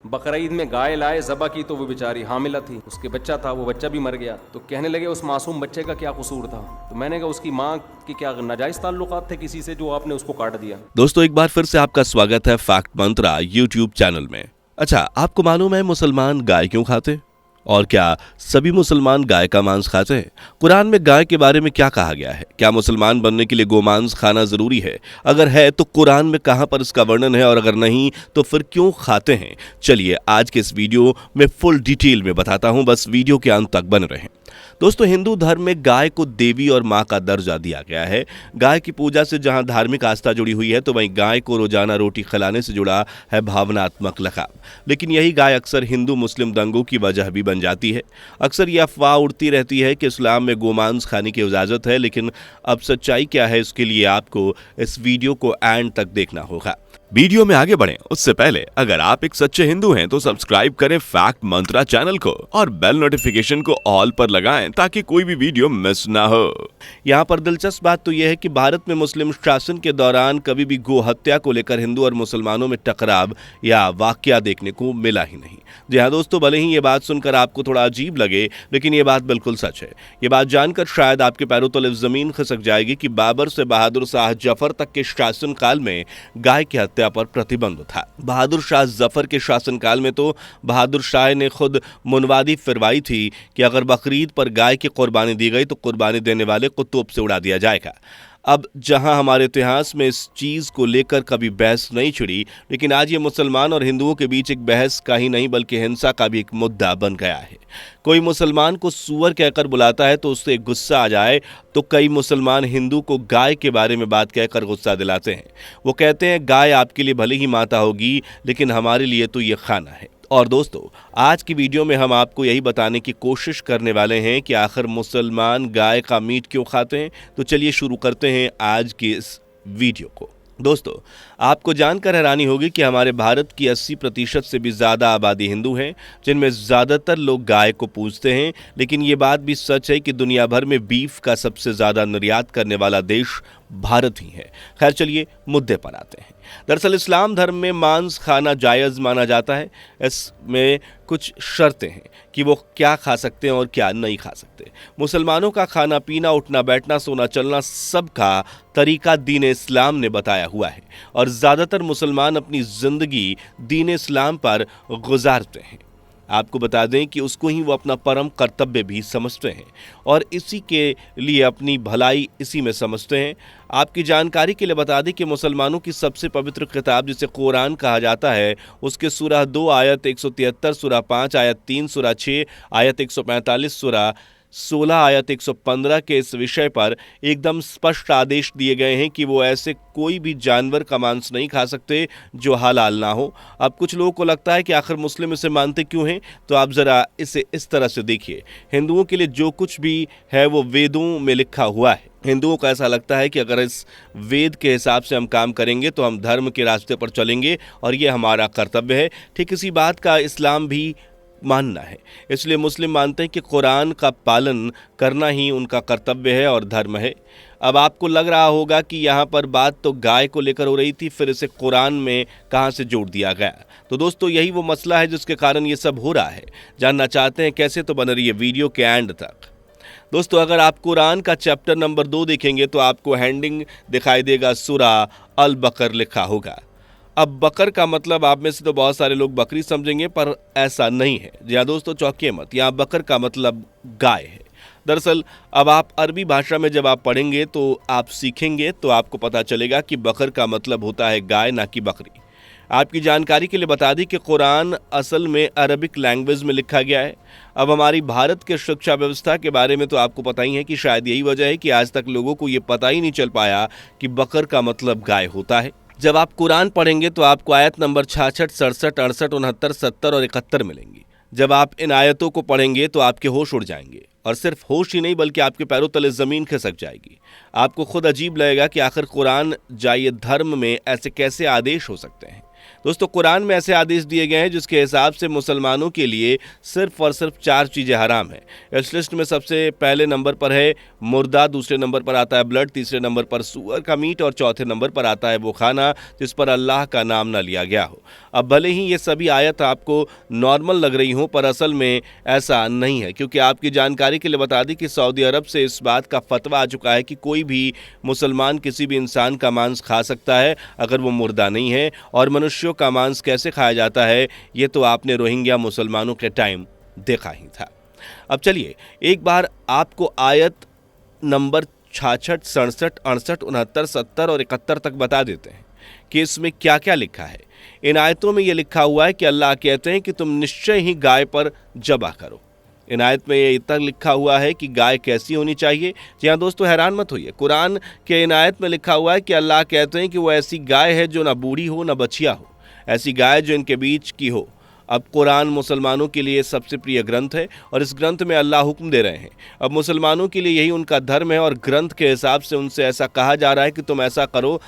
बकरा ईद में गाय लाए, ज़बा की तो वो बेचारी हामिला थी, उसके बच्चा था, वो बच्चा भी मर गया। तो कहने लगे उस मासूम बच्चे का क्या कसूर था। तो मैंने कहा उसकी माँ की क्या नाजायज़ ताल्लुकात थे किसी से जो आपने उसको काट दिया। दोस्तों, एक बार फिर से आपका स्वागत है फैक्ट मंत्रा यूट्यूब चैनल में। अच्छा, आपको मालूम है मुसलमान गाय क्यों खाते? और क्या सभी मुसलमान गाय का मांस खाते हैं? कुरान में गाय के बारे में क्या कहा गया है? क्या मुसलमान बनने के लिए गोमांस खाना जरूरी है? अगर है तो कुरान में कहां पर इसका वर्णन है, और अगर नहीं तो फिर क्यों खाते हैं? चलिए आज के इस वीडियो में फुल डिटेल में बताता हूं, बस वीडियो के अंत तक बने रहें। दोस्तों, हिंदू धर्म में गाय को देवी और मां का दर्जा दिया गया है। गाय की पूजा से जहां धार्मिक आस्था जुड़ी हुई है, तो वहीं गाय को रोजाना रोटी खिलाने से जुड़ा है भावनात्मक लगाव। लेकिन यही गाय अक्सर हिंदू मुस्लिम दंगों की वजह भी बन जाती है। अक्सर यह अफवाह उड़ती रहती है कि इस्लाम में गोमांस खाने की इजाजत है, लेकिन अब सच्चाई क्या है इसके लिए आपको इस वीडियो को एंड तक देखना होगा। वीडियो में आगे बढ़ें उससे पहले अगर आप एक सच्चे हिंदू हैं तो सब्सक्राइब करें फैक्ट मंत्रा चैनल को और बेल नोटिफिकेशन को ऑल पर लगाएं ताकि कोई भी वीडियो मिस ना हो। यहाँ पर दिलचस्प बात तो यह है कि भारत में मुस्लिम शासन के दौरान कभी भी गो हत्या को लेकर हिंदू और मुसलमानों में टकराव या वाकया देखने को मिला ही नहीं। जी हाँ दोस्तों, भले ही ये बात सुनकर आपको थोड़ा अजीब लगे, लेकिन ये बात बिल्कुल सच है। ये बात जानकर शायद आपके पैरों तले जमीन खिसक जाएगी कि बाबर से बहादुर शाह जफर तक के शासनकाल में गाय की हत्या पर प्रतिबंध था। बहादुर शाह जफर के शासनकाल में तो बहादुर शाह ने खुद मुनवादी फिरवाई थी कि अगर बकरीद पर गाय की कुर्बानी दी गई तो कुर्बानी देने वाले को तोप से उड़ा दिया जाएगा। अब जहां हमारे इतिहास में इस चीज को लेकर कभी बहस नहीं छिड़ी, लेकिन आज ये मुसलमान और हिंदुओं के बीच एक बहस का ही नहीं बल्कि हिंसा का भी एक मुद्दा बन गया है। कोई मुसलमान को सूअर कहकर बुलाता है तो उससे गुस्सा आ जाए, तो कई मुसलमान हिंदू को गाय के बारे में बात कहकर गुस्सा दिलाते हैं। वो कहते हैं गाय आपके लिए भले ही माता होगी, लेकिन हमारे लिए तो ये खाना है। और दोस्तों, आज की वीडियो में हम आपको यही बताने की कोशिश करने वाले हैं कि आखिर मुसलमान गाय का मीट क्यों खाते हैं। तो चलिए शुरू करते हैं आज की इस वीडियो को। दोस्तों, आपको जानकर हैरानी होगी कि हमारे भारत की 80% से भी ज़्यादा आबादी हिंदू हैं, जिनमें ज़्यादातर लोग गाय को पूजते हैं। लेकिन ये बात भी सच है कि दुनिया भर में बीफ का सबसे ज़्यादा निर्यात करने वाला देश भारत ही है। खैर चलिए मुद्दे पर आते हैं। दरअसल इस्लाम धर्म में मांस खाना जायज़ माना जाता है। इसमें कुछ शर्तें हैं कि वो क्या खा सकते हैं और क्या नहीं खा सकते। मुसलमानों का खाना पीना, उठना बैठना, सोना चलना, सबका तरीका दीन इस्लाम ने बताया हुआ है और ज़्यादातर मुसलमान अपनी ज़िंदगी दीन इस्लाम पर गुजारते हैं। आपको बता दें कि उसको ही वो अपना परम कर्तव्य भी समझते हैं और इसी के लिए अपनी भलाई इसी में समझते हैं। आपकी जानकारी के लिए बता दें कि मुसलमानों की सबसे पवित्र किताब जिसे कुरान कहा जाता है, उसके सूरह 2 आयत 173, सूरह 5 आयत 3, सूरह 6 आयत 145, सूरह 16 आयत 115 के इस विषय पर एकदम स्पष्ट आदेश दिए गए हैं कि वो ऐसे कोई भी जानवर का मांस नहीं खा सकते जो हलाल ना हो। अब कुछ लोगों को लगता है कि आखिर मुस्लिम इसे मानते क्यों हैं, तो आप ज़रा इसे इस तरह से देखिए। हिंदुओं के लिए जो कुछ भी है वो वेदों में लिखा हुआ है। हिंदुओं को ऐसा लगता है कि अगर इस वेद के हिसाब से हम काम करेंगे तो हम धर्म के रास्ते पर चलेंगे और ये हमारा कर्तव्य है। ठीक इसी बात का इस्लाम भी मानना है। इसलिए मुस्लिम मानते हैं कि कुरान का पालन करना ही उनका कर्तव्य है और धर्म है। अब आपको लग रहा होगा कि यहाँ पर बात तो गाय को लेकर हो रही थी, फिर इसे कुरान में कहाँ से जोड़ दिया गया। तो दोस्तों, यही वो मसला है जिसके कारण ये सब हो रहा है। जानना चाहते हैं कैसे, तो बने रहिए वीडियो के एंड तक। दोस्तों, अगर आप कुरान का चैप्टर नंबर 2 देखेंगे तो आपको हेडिंग दिखाई देगा सूरह अल बकर लिखा होगा। अब बकर का मतलब आप में से तो बहुत सारे लोग बकरी समझेंगे, पर ऐसा नहीं है। जी हाँ दोस्तों, चौंकिए मत, यहाँ बकर का मतलब गाय है। दरअसल अब आप अरबी भाषा में जब आप पढ़ेंगे तो आप सीखेंगे तो आपको पता चलेगा कि बकर का मतलब होता है गाय, ना कि बकरी। आपकी जानकारी के लिए बता दी कि कुरान असल में अरबिक लैंग्वेज में लिखा गया है। अब हमारी भारत के शिक्षा व्यवस्था के बारे में तो आपको पता ही है कि शायद यही वजह है कि आज तक लोगों को ये पता ही नहीं चल पाया कि बकर का मतलब गाय होता है। जब आप कुरान पढ़ेंगे तो आपको आयत नंबर 66, 67, 68, 69, 70 और 71 मिलेंगी। जब आप इन आयतों को पढ़ेंगे तो आपके होश उड़ जाएंगे, और सिर्फ होश ही नहीं बल्कि आपके पैरों तले ज़मीन खिसक जाएगी। आपको खुद अजीब लगेगा कि आखिर कुरान जाए धर्म में ऐसे कैसे आदेश हो सकते हैं। दोस्तों कुरान में ऐसे आदेश दिए गए हैं जिसके हिसाब से मुसलमानों के लिए सिर्फ और सिर्फ 4 चीज़ें हराम हैं। इस लिस्ट में सबसे पहले नंबर पर है मुर्दा, दूसरे नंबर पर आता है ब्लड, तीसरे नंबर पर सूअर का मीट और चौथे नंबर पर आता है वो खाना जिस पर अल्लाह का नाम न लिया गया हो। अब भले ही ये सभी आयत आपको नॉर्मल लग रही हो पर असल में ऐसा नहीं है, क्योंकि आपकी जानकारी के लिए बता दी कि सऊदी अरब से इस बात का फतवा आ चुका है कि कोई भी मुसलमान किसी भी इंसान का मांस खा सकता है अगर वो मुर्दा नहीं है। और मनुष्यों का मांस कैसे खाया जाता है ये तो आपने रोहिंग्या मुसलमानों के टाइम देखा ही था। अब चलिए एक बार आपको आयत नंबर 66, 67, 68, 69, 70 और 71 तक बता देते हैं कि इसमें क्या क्या लिखा है। इन आयतों में यह लिखा हुआ है कि अल्लाह कहते हैं कि तुम निश्चय ही गाय पर ज़बह करो। इन आयत में ये इतना लिखा हुआ है कि गाय कैसी होनी चाहिए। जी हाँ दोस्तों, हैरान मत होइए, कुरान के इन आयत में लिखा हुआ है कि अल्लाह कहते हैं कि वो ऐसी गाय है जो ना बूढ़ी हो ना बछिया हो, ऐसी गाय जो इनके बीच की हो। अब कुरान मुसलमानों के लिए सबसे प्रिय ग्रंथ है और इस ग्रंथ में अल्लाह हुक्म दे रहे हैं। अब मुसलमानों के लिए यही उनका धर्म है और ग्रंथ के हिसाब से उनसे ऐसा कहा जा रहा है कि तुम ऐसा करो।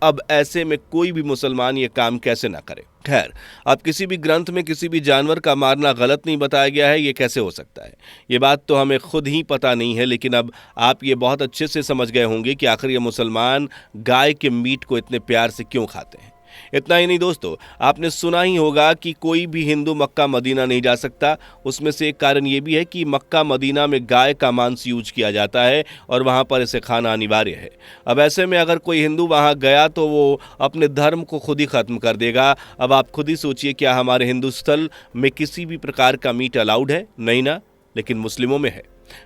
अब ऐसे में कोई भी मुसलमान ये काम कैसे ना करे। खैर, अब किसी भी ग्रंथ में किसी भी जानवर का मारना गलत नहीं बताया गया है, ये कैसे हो सकता है? ये बात तो हमें खुद ही पता नहीं है, लेकिन अब आप ये बहुत अच्छे से समझ गए होंगे कि आखिर ये मुसलमान गाय के मीट को इतने प्यार से क्यों खाते हैं। इतना ही नहीं दोस्तों, आपने सुना ही होगा कि कोई भी हिंदू मक्का मदीना नहीं जा सकता। उसमें से एक कारण ये भी है कि मक्का मदीना में गाय का मांस यूज किया जाता है और वहाँ पर इसे खाना अनिवार्य है। अब ऐसे में अगर कोई हिंदू वहाँ गया तो वो अपने धर्म को खुद ही ख़त्म कर देगा। अब आप खुद ही सोचिए, क्या हमारे हिंदू स्थल में किसी भी प्रकार का मीट अलाउड है? नहीं ना, लेकिन मुस्लिमों में है।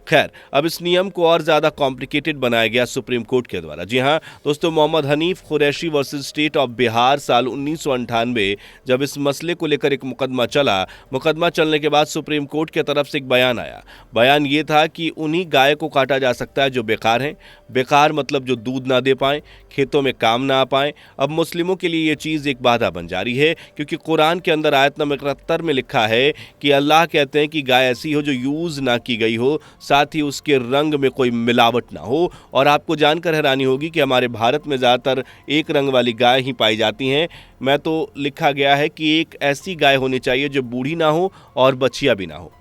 खैर, अब इस नियम को और ज़्यादा कॉम्प्लिकेटेड बनाया गया सुप्रीम कोर्ट के द्वारा। जी हाँ दोस्तों, Mohammad Hanif Qureshi versus state of Bihar साल 1998 जब इस मसले को लेकर एक मुकदमा चला, मुकदमा चलने के बाद सुप्रीम कोर्ट की तरफ से एक बयान आया। बयान ये था कि उन्हीं गाय को काटा जा सकता है जो बेकार हैं। बेकार मतलब जो दूध ना दे पाएँ, खेतों में काम ना आ पाएँ। अब मुस्लिमों के लिए ये चीज़ एक बाधा बन जा रही है, क्योंकि कुरान के अंदर आयत नंबर 71 में लिखा है कि अल्लाह कहते हैं कि गाय ऐसी हो जो यूज़ ना की गई हो, साथ ही उसके रंग में कोई मिलावट ना हो। और आपको जानकर हैरानी होगी कि हमारे भारत में ज़्यादातर एक रंग वाली गाय ही पाई जाती हैं। मैं तो लिखा गया है कि एक ऐसी गाय होनी चाहिए जो बूढ़ी ना हो और बछिया भी ना हो।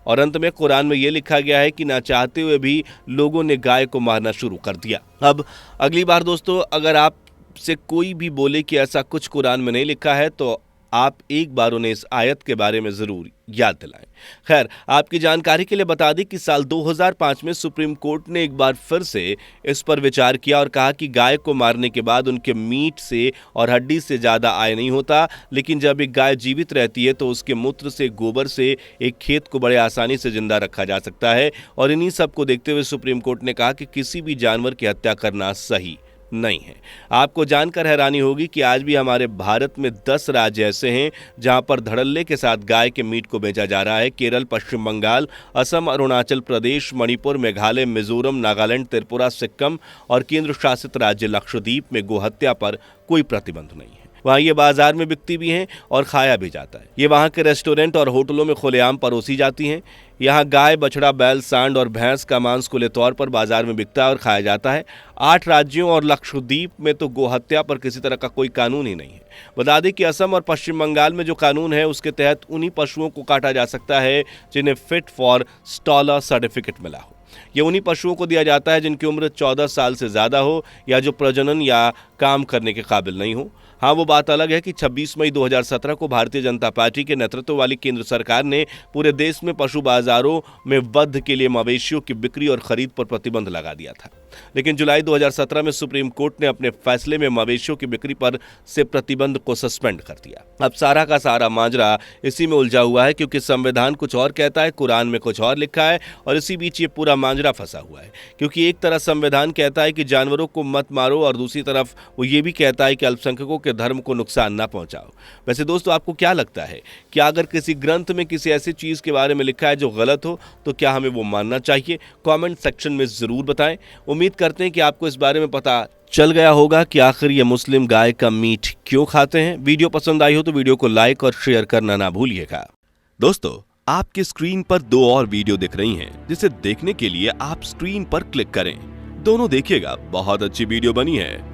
और अंत में कुरान में यह लिखा गया है कि ना चाहते हुए भी लोगों ने गाय को मारना शुरू कर दिया। अब अगली बार दोस्तों, अगर आपसे कोई भी बोले कि ऐसा कुछ कुरान में नहीं लिखा है तो आप एक बार उन्हें इस आयत के बारे में ज़रूर याद दिलाएं। खैर, आपकी जानकारी के लिए बता दें कि साल 2005 में सुप्रीम कोर्ट ने एक बार फिर से इस पर विचार किया और कहा कि गाय को मारने के बाद उनके मीट से और हड्डी से ज़्यादा आय नहीं होता, लेकिन जब एक गाय जीवित रहती है तो उसके मूत्र से, गोबर से एक खेत को बड़े आसानी से जिंदा रखा जा सकता है। और इन्हीं सब को देखते हुए सुप्रीम कोर्ट ने कहा कि किसी भी जानवर की हत्या करना सही नहीं है। आपको जानकर हैरानी होगी कि आज भी हमारे भारत में 10 राज्य ऐसे हैं जहां पर धड़ल्ले के साथ गाय के मीट को बेचा जा रहा है। केरल, पश्चिम बंगाल, असम, अरुणाचल प्रदेश, मणिपुर, मेघालय, मिजोरम, नागालैंड, त्रिपुरा, सिक्किम और केंद्र शासित राज्य लक्षद्वीप में गोहत्या पर कोई प्रतिबंध नहीं है। वहाँ ये बाजार में बिकती भी हैं और खाया भी जाता है। ये वहाँ के रेस्टोरेंट और होटलों में खुलेआम परोसी जाती हैं। यहाँ गाय, बछड़ा, बैल, सांड और भैंस का मांस खुले तौर पर बाजार में बिकता है और खाया जाता है। 8 राज्यों और लक्षद्वीप में तो गोहत्या पर किसी तरह का कोई कानून ही नहीं है। बता दें कि असम और पश्चिम बंगाल में जो कानून है उसके तहत उन्हीं पशुओं को काटा जा सकता है जिन्हें फिट फॉर स्टॉलर सर्टिफिकेट मिला हो। ये उन्हीं पशुओं को दिया जाता है जिनकी उम्र 14 साल से ज़्यादा हो या जो प्रजनन या काम करने के काबिल नहीं हो। हाँ, वो बात अलग है कि 26 मई 2017 को भारतीय जनता पार्टी के नेतृत्व वाली केंद्र सरकार ने पूरे देश में पशु बाजारों में वध के लिए मवेशियों की बिक्री और खरीद पर प्रतिबंध लगा दिया था। लेकिन जुलाई 2017 में सुप्रीम कोर्ट ने अपने फैसले में मवेशियों की बिक्री पर से प्रतिबंध को सस्पेंड कर दिया। अब सारा का सारा माजरा इसी में उलझा हुआ है, क्योंकि संविधान कुछ और कहता है, कुरान में कुछ और लिखा है और इसी बीच ये पूरा माजरा फंसा हुआ है। क्योंकि एक तरफ संविधान कहता है कि जानवरों को मत मारो और दूसरी तरफ वो ये भी कहता है कि अल्पसंख्यकों के धर्म को नुकसान ना पहुंचाओ। वैसे दोस्तों, आपको क्या लगता है कि अगर किसी ग्रंथ में किसी ऐसी चीज के बारे में लिखा है जो गलत हो तो क्या हमें वो मानना चाहिए? कमेंट सेक्शन में जरूर बताएं। उम्मीद करते हैं कि आपको इस बारे में पता चल गया होगा कि आखिर ये मुस्लिम गाय का मीट क्यों खाते हैं। वीडियो पसंद आई हो तो वीडियो को लाइक और शेयर करना ना भूलिएगा। दोस्तों, आपकी स्क्रीन पर 2 और वीडियो दिख रही हैं, जिसे देखने के लिए आप स्क्रीन पर क्लिक करें। दोनों देखिएगा, बहुत अच्छी वीडियो बनी है।